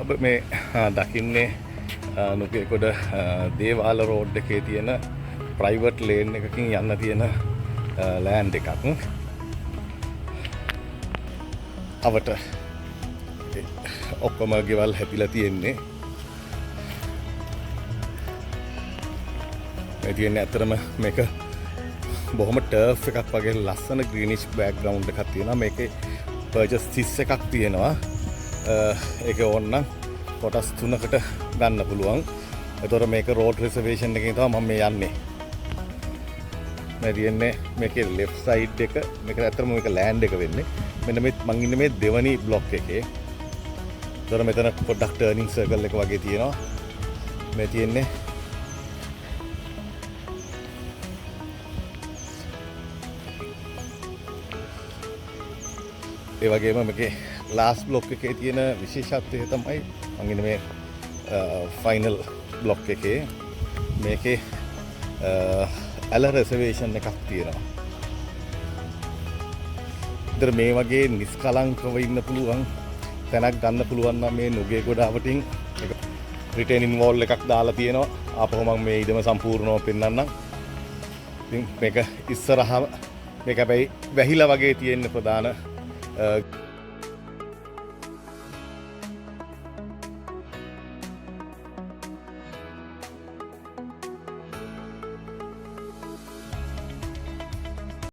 අප මේ දකින්නේ නුගේගොඩ දේවාල රෝඩ් එකේ තියෙන ප්‍රයිවට් ලේන් එකකින් යන්න තියෙන ලෑන්ඩ් එකක්. අවට ඔක්කොම ගෙවල් හැදිලා තියෙන්නේ. මේ තියෙන්නේ ඇත්තටම මේක බොහොම ටර්ෆ් එකක් වගේ ලස්සන ග්‍රීනිෂ් බෑග්ග්‍රවුන්ඩ් එකක් තියෙනවා. මේකේ පර්චස් 30 එකක් තියෙනවා. ඒක ඕනනම් කොටස් 3කට ගන්න පුළුවන්. ඒතකොට මේක රෝඩ් රිසර්වේෂන් එකකින් තමයි මම මේ යන්නේ. මේ තියෙන්නේ මේකේ ලෙෆ්ට් සයිඩ් එක. මේක ඇත්තටම මේක ලෑන්ඩ් එක වෙන්නේ. මෙන්න මේ මං ඉන්නේ මේ දෙවනි බ්ලොක් එකේ. ඒතකොට මෙතන පොඩ්ඩක් ටර්නින් සර්කල් එක වගේ තියෙනවා. මේ තියෙන්නේ ඒ වගේම මේකේ ලාස්ට් බ්ලොක් එකේ තියෙන විශේෂත්වය තමයි මං ඉන්නේ මේ ෆයිනල් බ්ලොක් එකේ. මේකේ ඇල රිසර්වේෂන් එකක් තියෙනවා. ඉතින් මේ වගේ නිස්කලංකව ඉන්න පුළුවන් තැනක් ගන්න පුළුවන් නම් මේ නුගේගොඩ අවටින් රිටේනින් වෝල් එකක් දාලා තියෙනවා. ආපහු මම මේ ඉදම සම්පූර්ණව පෙන්නන්නම්. ඉතින් මේක ඉස්සරහම මේක හැබැයි වැහිලා වගේ තියෙන ප්‍රධාන